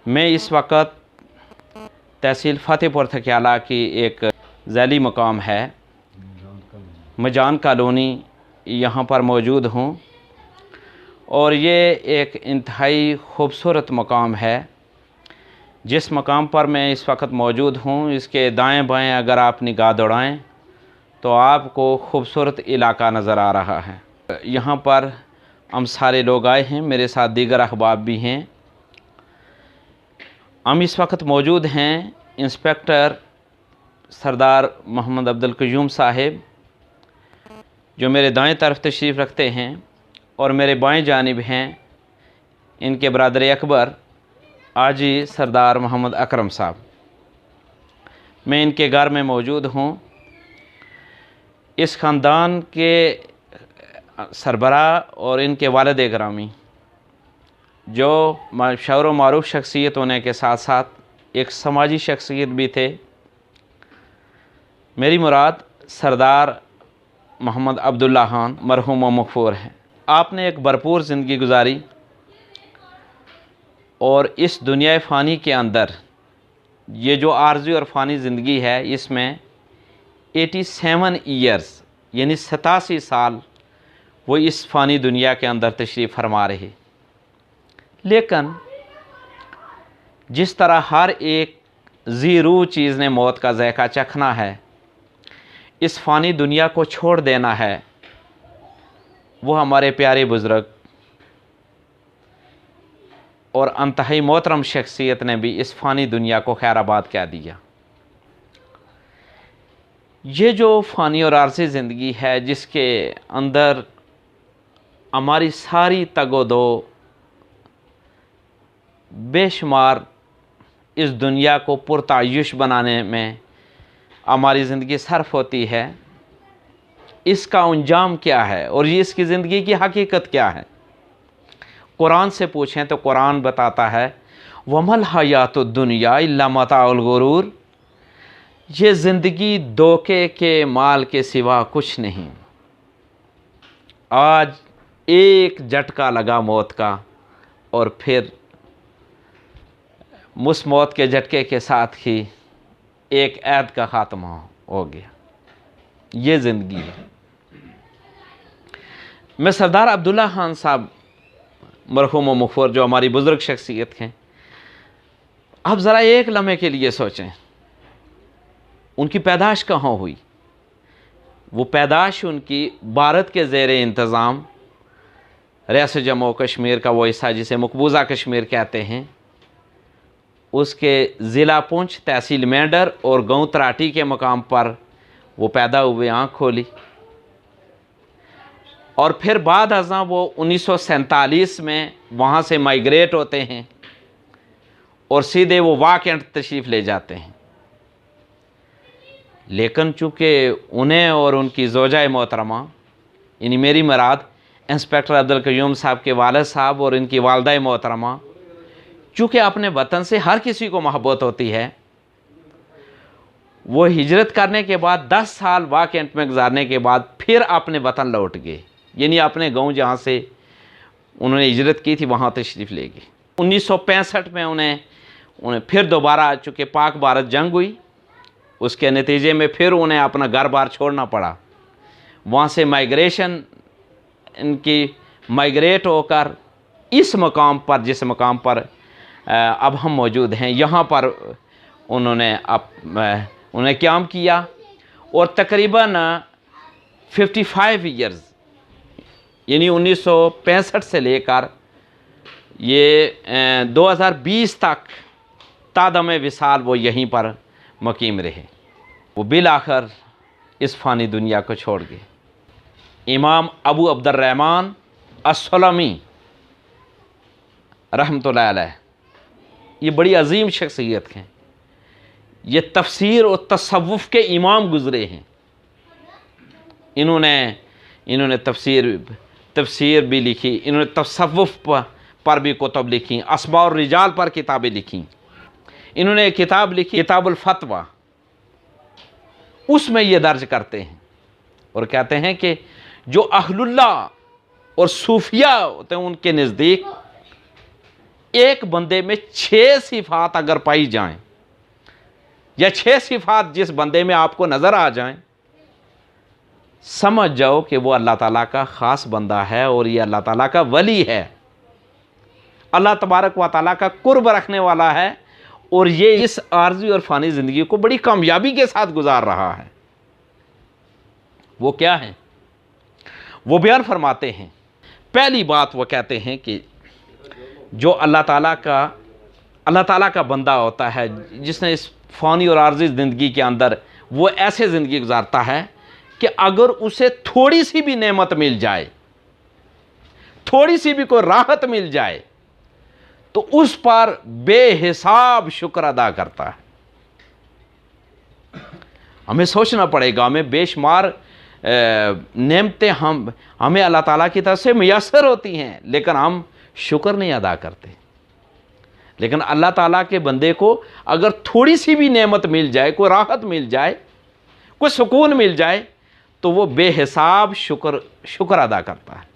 मैं इस वक्त तहसील फ़तेहपुर थक्याला की एक ज़ैली मकाम है मजान कॉलोनी, यहाँ पर मौजूद हूँ और ये एक इंतहाई ख़ूबसूरत मकाम है। जिस मकाम पर मैं इस वक्त मौजूद हूँ, इसके दाएं बाएं अगर आप निगाह दौड़ाएं तो आपको ख़ूबसूरत इलाका नज़र आ रहा है। यहाँ पर हम सारे लोग आए हैं, मेरे साथ दीगर अहबाब भी हैं। हम इस वक्त मौजूद हैं इंस्पेक्टर सरदार मोहम्मद अब्दुल क़य्यूम साहिब, जो मेरे दाएं तरफ तशरीफ़ रखते हैं, और मेरे बाएं जानिब हैं इनके बरादर अकबर आजी सरदार मोहम्मद अकरम साहब। मैं इनके घर में मौजूद हूँ। इस ख़ानदान के सरबराह और इनके वालिद गिरामी, जो मशहूर व मारूफ शख्सियत होने के साथ साथ एक समाजी शख्सियत भी थे। मेरी मुराद सरदार मोहम्मद अब्दुल्ला खान मरहूम व मग़फ़ूर हैं। आपने एक भरपूर ज़िंदगी गुजारी और इस दुनिया फ़ानी के अंदर ये जो आर्ज़ी और फ़ानी ज़िंदगी है, इसमें 87 ईयर्स यानी 87 साल वो इस फ़ानी दुनिया के अंदर तशरीफ़ फरमा रहे। लेकिन जिस तरह हर एक ज़ीरू चीज़ ने मौत का ज़ायक़ा चखना है, इस फ़ानी दुनिया को छोड़ देना है, वो हमारे प्यारे बुज़ुर्ग और अंतहाई मोहतरम शख्सियत ने भी इस फ़ानी दुनिया को खैराबाद कह दिया। ये जो फ़ानी और आर्ज़ी ज़िंदगी है, जिसके अंदर हमारी सारी तगोदो बेशुमार इस दुनिया को पुरतायुश बनाने में हमारी ज़िंदगी सर्फ होती है, इसका अंजाम क्या है और ये इसकी ज़िंदगी की हकीकत क्या है? कुरान से पूछें तो कुरान बताता है वमल हयातुद दुनिया इल्ला मताउल गुरूर, ये ज़िंदगी धोखे के माल के सिवा कुछ नहीं। आज एक झटका लगा मौत का और फिर उस मौत के झटके के साथ ही एक ऐद का ख़ात्मा हो गया। ये ज़िंदगी है। मैं सरदार अब्दुल्ला खान साहब मरहूम व मग़फ़ूर, जो हमारी बुज़ुर्ग शख्सियत हैं, अब ज़रा एक लम्हे के लिए सोचें, उनकी पैदाश कहाँ हुई? वो पैदाश उनकी भारत के ज़ेर इंतज़ाम रियासत जम्मू कश्मीर का वो हिस्सा जिसे मकबूजा कश्मीर कहते हैं, उसके ज़िला पुंछ, तहसील मेंढर और गाँव तराटी के मकाम पर वो पैदा हुए, आँख खोली। और फिर बाद अज़ां वो 1947 में वहाँ से माइग्रेट होते हैं और सीधे वो वाकंड तशरीफ़ ले जाते हैं। लेकिन चूँकि उन्हें और उनकी ज़ौजा मोहतरमा यानी मेरी मुराद इंस्पेक्टर अब्दुल क़य्यूम साहब के वालिद साहब और इनकी वालदा मोहतरमा, चूँकि अपने वतन से हर किसी को मोहब्बत होती है, वो हिजरत करने के बाद 10 साल वाकंड में गुजारने के बाद फिर अपने वतन लौट गए, यानी अपने गांव जहाँ से उन्होंने हिजरत की थी वहाँ तशरीफ़ ले गए। 1965 में उन्हें फिर दोबारा, चूँकि पाक भारत जंग हुई, उसके नतीजे में फिर उन्हें अपना घर बार छोड़ना पड़ा। वहाँ से माइग्रेशन इनकी माइग्रेट होकर इस मकाम पर, जिस मकाम पर अब हम मौजूद हैं, यहाँ पर उन्होंने क़याम किया और तकरीबन 55 ईयर्स यानी 1965 से लेकर ये 2020 तक तादम विसाल वो यहीं पर मुकीम रहे। वो बिल आखिर इस फ़ानी दुनिया को छोड़ गए। इमाम अबू अब्दुर्रहमान अस्सलमी रहमतुल्लाह अलैह, ये बड़ी अजीम शख्सियत हैं। ये तफसीर और तसव्वुफ़ के इमाम गुज़रे हैं। इन्होंने तफसीर भी लिखी, इन्होंने तसव्वुफ़ पर भी कुतुब लिखी, अस्मा और रिजाल पर किताबें लिखी। इन्होंने एक किताब लिखी किताबुल फतवा, उसमें ये दर्ज करते हैं और कहते हैं कि जो अहलुल्लाह और सूफिया होते हैं, उनके नज़दीक एक बंदे में 6 सिफात अगर पाई जाएं, या 6 सिफात जिस बंदे में आपको नजर आ जाएं, समझ जाओ कि वो अल्लाह ताला का खास बंदा है और ये अल्लाह ताला का वली है, अल्लाह तबारक व ताला का कुर्ब रखने वाला है, और ये इस आर्जी और फानी ज़िंदगी को बड़ी कामयाबी के साथ गुजार रहा है। वो क्या है? वो बयान फरमाते हैं, पहली बात वो कहते हैं कि जो अल्लाह ताला का बंदा होता है, जिसने इस फ़ानी और आर्जी ज़िंदगी के अंदर वो ऐसे ज़िंदगी गुजारता है कि अगर उसे थोड़ी सी भी नेमत मिल जाए, थोड़ी सी भी कोई राहत मिल जाए, तो उस पर बेहिसाब शुक्र अदा करता है। हमें सोचना पड़ेगा, हमें बेशुमार नेमतें हमें अल्लाह ताला की तरफ से मुयस्सर होती हैं, लेकिन हम शुक्र नहीं अदा करते। लेकिन अल्लाह ताला के बंदे को अगर थोड़ी सी भी नेमत मिल जाए, कोई राहत मिल जाए, कोई सुकून मिल जाए, तो वो बेहिसाब शुक्र अदा करता है।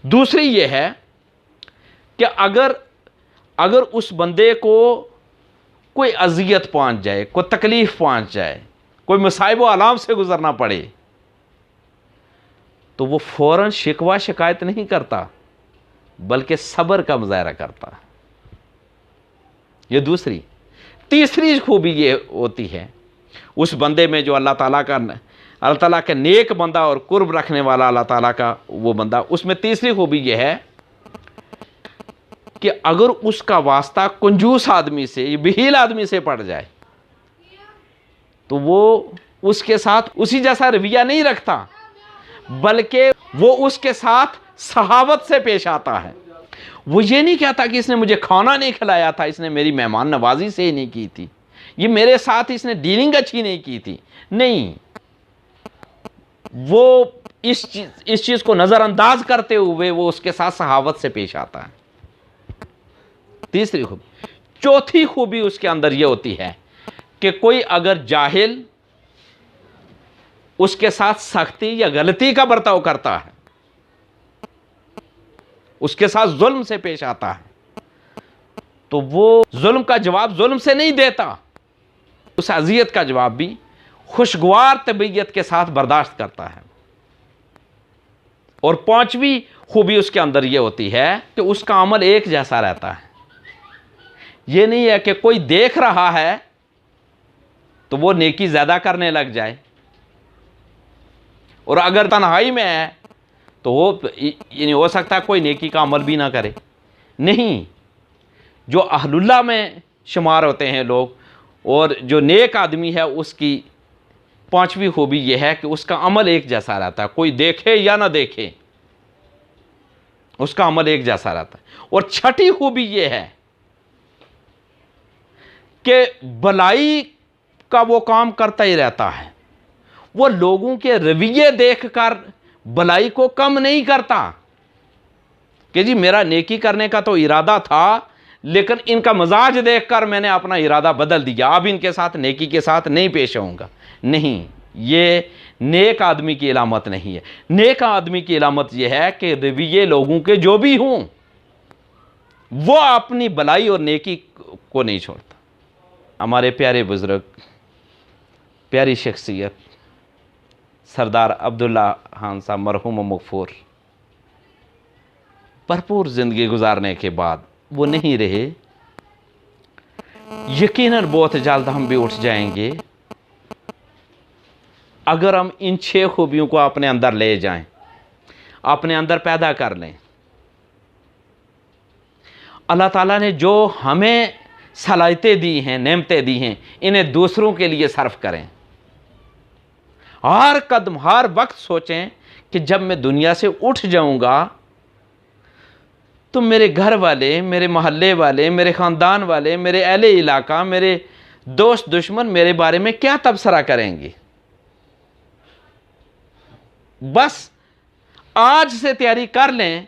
दूसरी ये है कि अगर उस बंदे को कोई अजियत पहुंच जाए, कोई तकलीफ पहुंच जाए, कोई मसाइब व आलाम से गुजरना पड़े, तो वो फौरन शिकवा शिकायत नहीं करता, बल्कि सब्र का मुजाहरा करता है। ये दूसरी। तीसरी खूबी ये होती है उस बंदे में जो अल्लाह ताला का नेक बंदा और कुर्ब रखने वाला अल्लाह ताला का वो बंदा, उसमें तीसरी खूबी ये है कि अगर उसका वास्ता कंजूस आदमी से, बहील आदमी से पड़ जाए, तो वो उसके साथ उसी जैसा रवैया नहीं रखता, बल्कि वो उसके साथ सहावत से पेश आता है। वो ये नहीं कहता कि इसने मुझे खाना नहीं खिलाया था, इसने मेरी मेहमान नवाजी से ही नहीं की थी, ये मेरे साथ इसने डीलिंग अच्छी नहीं की थी। नहीं, वो इस चीज को नजरअंदाज करते हुए वो उसके साथ सहावत से पेश आता है। तीसरी खूबी। चौथी खूबी उसके अंदर यह होती है कि कोई अगर जाहिल उसके साथ सख्ती या गलती का बर्ताव करता है, उसके साथ जुल्म से पेश आता है, तो वो जुल्म का जवाब जुल्म से नहीं देता, उस अजियत का जवाब भी खुशगवार तबीयत के साथ बर्दाश्त करता है। और पांचवी खूबी उसके अंदर यह होती है कि उसका अमल एक जैसा रहता है। यह नहीं है कि कोई देख रहा है तो वो नेकी ज्यादा करने लग जाए, और अगर तन्हाई में है तो वो नहीं हो सकता कोई नेकी का अमल भी ना करे। नहीं, जो अहलुल्लाह में शुमार होते हैं लोग, और जो नेक आदमी है, उसकी पांचवी खूबी यह है कि उसका अमल एक जैसा रहता है, कोई देखे या ना देखे, उसका अमल एक जैसा रहता है। और छठी खूबी यह है कि भलाई का वो काम करता ही रहता है, वो लोगों के रवैये देखकर भलाई को कम नहीं करता कि जी मेरा नेकी करने का तो इरादा था, लेकिन इनका मजाज देखकर मैंने अपना इरादा बदल दिया, अब इनके साथ नेकी के साथ नहीं पेश आऊंगा। नहीं, ये नेक आदमी की इलामत नहीं है। नेक आदमी की इलामत यह है कि रवैये लोगों के जो भी हों, वो अपनी भलाई और नेकी को नहीं छोड़ता। हमारे प्यारे बुजुर्ग, प्यारी शख्सियत सरदार अब्दुल्ला खान साहब मरहूम मगफूर, भरपूर जिंदगी गुजारने के बाद वो नहीं रहे। यकीनन बहुत जल्द हम भी उठ जाएंगे अगर हम इन 6 खूबियों को अपने अंदर ले जाएं, अपने अंदर पैदा कर लें। अल्लाह ताला ने जो हमें सलाहियतें दी हैं, नेमतें दी हैं, इन्हें दूसरों के लिए सर्फ करें। हर कदम, हर वक्त सोचें कि जब मैं दुनिया से उठ जाऊंगा तो मेरे घर वाले, मेरे मोहल्ले वाले, मेरे ख़ानदान वाले, मेरे अहले इलाका, मेरे दोस्त दुश्मन मेरे बारे में क्या तबसरा करेंगे। बस आज से तैयारी कर लें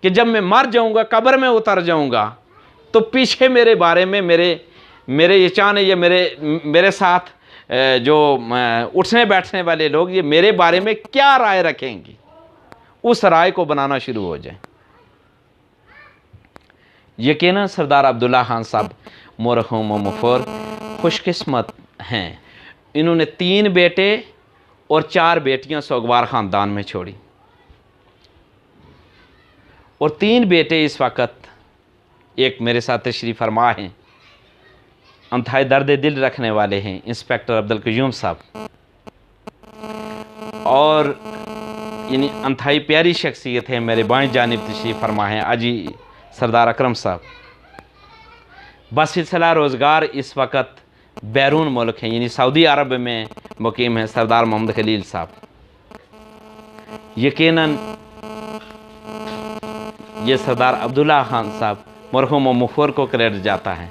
कि जब मैं मर जाऊंगा, कब्र में उतर जाऊंगा, तो पीछे मेरे बारे में मेरे ये चाहने या मेरे साथ जो उठने बैठने वाले लोग ये मेरे बारे में क्या राय रखेंगे, उस राय को बनाना शुरू हो जाए। यकीनन सरदार अब्दुल्ला खान साहब मरहूम व मग़फ़ूर खुशकिस्मत हैं। इन्होंने 3 बेटे और 4 बेटियां सोगवार ख़ानदान में छोड़ी, और 3 बेटे इस वक्त एक मेरे साथ तशरीफ़ फरमा हैं, अंतहाई दर्द दिल रखने वाले हैं, इंस्पेक्टर अब्दुल क़य्यूम साहब, और यानी अंतहाई प्यारी शख्सियत है मेरे बाएं जानिब तशरीफ़ फरमा हैं आजी सरदार अकरम साहब। बसिलसिला रोज़गार इस वक्त बैरून मुल्क हैं, यानी सऊदी अरब में मुकीम हैं सरदार मोहम्मद खलील साहब। यकीनन ये सरदार अब्दुल्ला खान साहब मरहूम व मग़फ़ूर को क्रेडिट जाता है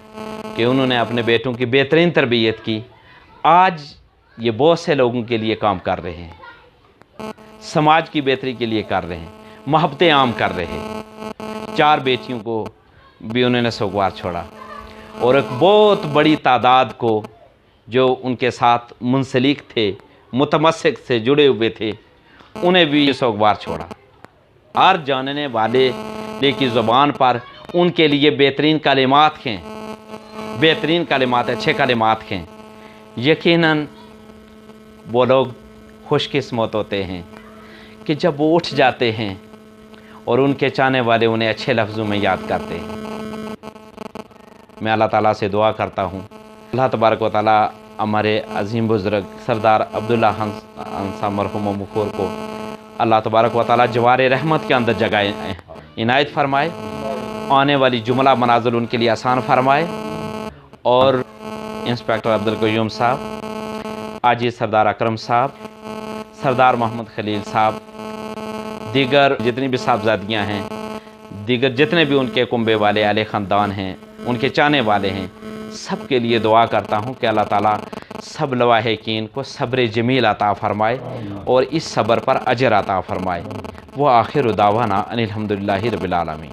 कि उन्होंने अपने बेटों की बेहतरीन तरबियत की। आज ये बहुत से लोगों के लिए काम कर रहे हैं, समाज की बेहतरी के लिए कर रहे हैं, मोहब्बतें आम कर रहे हैं। 4 बेटियों को भी उन्होंने सोगवार छोड़ा, और एक बहुत बड़ी तादाद को जो उनके साथ मुंसलिक थे, मुतमस्सिक से जुड़े हुए थे, उन्हें भी सोगवार छोड़ा। हर जानने वाले की ज़ुबान पर उनके लिए बेहतरीन कलिमात हैं, बेहतरीन कलिमात, अच्छे कलिमात हैं। यकीनन वो लोग खुशकिस्मत होते हैं कि जब वो उठ जाते हैं और उनके चाहने वाले उन्हें अच्छे लफ्ज़ों में याद करते हैं। मैं अल्लाह ताला से दुआ करता हूँ, अल्लाह तबारक व तआला हमारे अजीम बुज़ुर्ग सरदार अब्दुल्ला खान साहब मरहूम व मग़फ़ूर को अल्लाह तबारक व तआला जवारे रहमत के अंदर जगह इनायत फरमाए, आने वाली जुमला मनाज़िल उनके लिए आसान फरमाए, और इंस्पेक्टर अब्दुल क़य्यूम साहब, आजी सरदार अकरम साहब, सरदार मोहम्मद खलील साहब, दीगर जितनी भी साहबजादियाँ हैं, दीगर जितने भी उनके कुंबे वाले आले ख़ानदान हैं, उनके चाहने वाले हैं, सब के लिए दुआ करता हूँ कि अल्लाह ताला सब लवाहिकीन को सब्र जमील अता फ़रमाए और इस सब्र पर अजर अता फ़रमाए। वो आखिर दावाना अनिल हम्दुलिल्लाहि रब्बिल आलमीन।